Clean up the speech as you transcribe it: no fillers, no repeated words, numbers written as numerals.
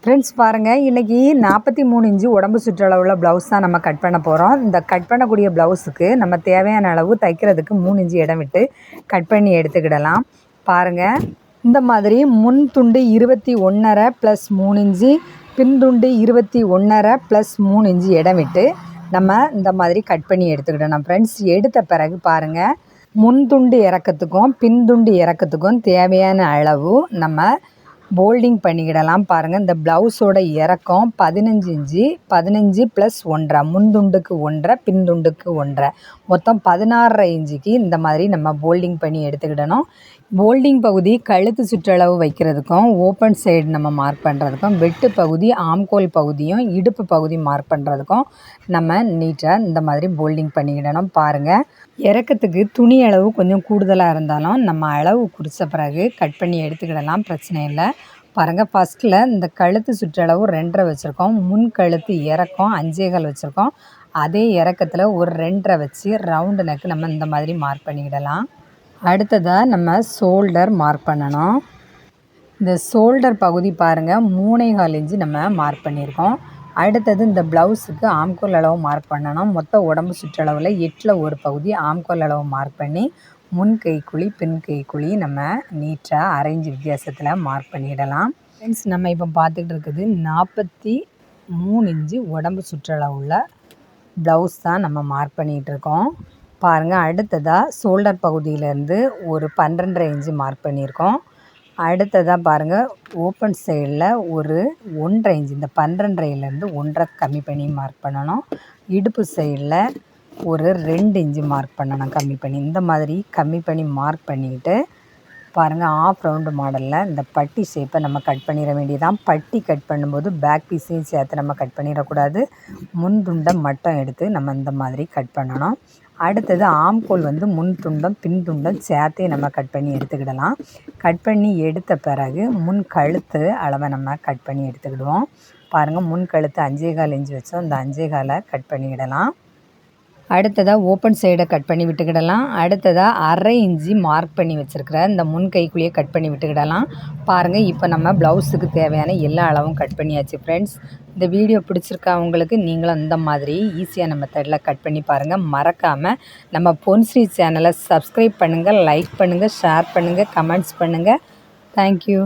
Friends பாருங்கள், இன்றைக்கி 43 inch உடம்பு சுற்றளவுள்ள ப்ளவுஸ் தான் நம்ம கட் பண்ண போகிறோம். இந்த கட் பண்ணக்கூடிய ப்ளவுஸுக்கு நம்ம தேவையான அளவு தைக்கிறதுக்கு 3 இன்ச்சு இடம் விட்டு கட் பண்ணி எடுத்துக்கிடலாம். பாருங்கள், இந்த மாதிரி முன் துண்டு 21.5 + 3 இன்ச்சு, பின் துண்டு 21.5 + 3 இன்ச்சு இடம் விட்டு நம்ம இந்த மாதிரி கட் பண்ணி எடுத்துக்கிடணும். ஃப்ரெண்ட்ஸ், எடுத்த பிறகு பாருங்கள், முன் துண்டு இறக்கத்துக்கும் பின் துண்டு இறக்கத்துக்கும் தேவையான அளவு நம்ம போல்டிங் பண்ணிக்கிடலாம். பாருங்கள், இந்த ப்ளவுஸோட இறக்கம் 15 இன்ச்சு, 15 + 1.5, முன் துண்டுக்கு 1.5, பின் துண்டுக்கு 1.5, மொத்தம் 16.5 இன்ச்சுக்கு இந்த மாதிரி நம்ம போல்டிங் பண்ணி எடுத்துக்கிடணும். போல்டிங் பகுதி கழுத்து சுற்றளவு வைக்கிறதுக்கும், ஓப்பன் சைடு நம்ம மார்க் பண்ணுறதுக்கும், வெட்டு பகுதி ஆம்கோல் பகுதியும் இடுப்பு பகுதி மார்க் பண்ணுறதுக்கும் நம்ம நீட்டாக இந்த மாதிரி போல்டிங் பண்ணிக்கிடணும். பாருங்கள், இறக்கத்துக்கு துணி அளவு கொஞ்சம் கூடுதலாக இருந்தாலும் நம்ம அளவு குறித்த பிறகு கட் பண்ணி எடுத்துக்கிடலாம், பிரச்சனை இல்லை. பாருங்கள், ஃபஸ்ட்டில் இந்த கழுத்து சுற்றளவு 2.5 வச்சுருக்கோம், முன் கழுத்து இறக்கம் 5.25 வச்சுருக்கோம். அதே இறக்கத்தில் ஒரு 2.5 வச்சு ரவுண்டு நெக்கு நம்ம இந்த மாதிரி மார்க் பண்ணிக்கிடலாம். அடுத்ததாக நம்ம ஷோல்டர் மார்க் பண்ணணும். இந்த ஷோல்டர் பகுதி பாருங்கள், 3.25 இன்ச்சு நம்ம மார்க் பண்ணியிருக்கோம். அடுத்தது இந்த ப்ளவுஸுக்கு ஆம்கோல் அளவு மார்க் பண்ணணும். மொத்த உடம்பு சுற்றளவில் 8ல் ஒரு பகுதி ஆம்கோல் அளவு மார்க் பண்ணி முன் கைக்குழி பின் கைக்குழி நம்ம நீட்டாக 1/2 இன்ச்சு வித்தியாசத்தில் மார்க் பண்ணிடலாம். ஃப்ரெண்ட்ஸ், நம்ம இப்போ பார்த்துக்கிட்டு இருக்குது 43 இன்ச்சு உடம்பு சுற்றளவுள்ள ப்ளவுஸ் தான் நம்ம மார்க் பண்ணிகிட்டு இருக்கோம். பாருங்கள், அடுத்ததாக ஷோல்டர் பகுதியிலேருந்து ஒரு 12.5 இன்ச்சு மார்க் பண்ணியிருக்கோம். அடுத்ததாக பாருங்கள், ஓப்பன் சைடில் ஒரு 1.5 இன்ச்சு, இந்த 12.5லேருந்து 1.5 கம்மி பண்ணி மார்க் பண்ணணும். இடுப்பு சைடில் ஒரு 2 இன்ச்சு மார்க் பண்ணணும் கம்மி பண்ணி. இந்த மாதிரி கம்மி பண்ணி மார்க் பண்ணிக்கிட்டு பாருங்கள், ஆஃப் ரவுண்டு மாடலில் இந்த பட்டி ஷேப்பை நம்ம கட் பண்ணிட வேண்டியதான். பட்டி கட் பண்ணும்போது பேக் பீஸையும் சேர்த்து நம்ம கட் பண்ணிடக்கூடாது, முன் துண்டை மட்டும் எடுத்து நம்ம இந்த மாதிரி கட் பண்ணணும். அடுத்தது ஆம்கோல் முன் துண்டம் பின் துண்டம் சேர்த்தே நம்ம கட் பண்ணி எடுத்துக்கிடலாம். கட் பண்ணி எடுத்த பிறகு முன் கழுத்து அளவை நம்ம கட் பண்ணி எடுத்துக்கிடுவோம். பாருங்கள், முன் கழுத்து 5.25 இன்ச்சு வச்சோம், இந்த 5.25 கட் பண்ணிக்கிடலாம். அடுத்ததாக ஓப்பன் சைடை கட் பண்ணி விட்டுக்கிடலாம். அடுத்ததாக 1/2 இன்ச்சு மார்க் பண்ணி வச்சுருக்கிற இந்த முன் கைக்குள்ளேயே கட் பண்ணி விட்டுக்கிடலாம். பாருங்கள், இப்போ நம்ம ப்ளவுஸுக்கு தேவையான எல்லா அளவும் கட் பண்ணியாச்சு. ஃப்ரெண்ட்ஸ், இந்த வீடியோ பிடிச்சிருக்கா உங்களுக்கு? நீங்களும் இந்த மாதிரி ஈஸியான மெத்தடில் கட் பண்ணி பாருங்கள். மறக்காமல் நம்ம பொன்ஸ்ரீ சேனலை சப்ஸ்கிரைப் பண்ணுங்கள், லைக் பண்ணுங்கள், ஷேர் பண்ணுங்கள், கமெண்ட்ஸ் பண்ணுங்கள். தேங்க்யூ.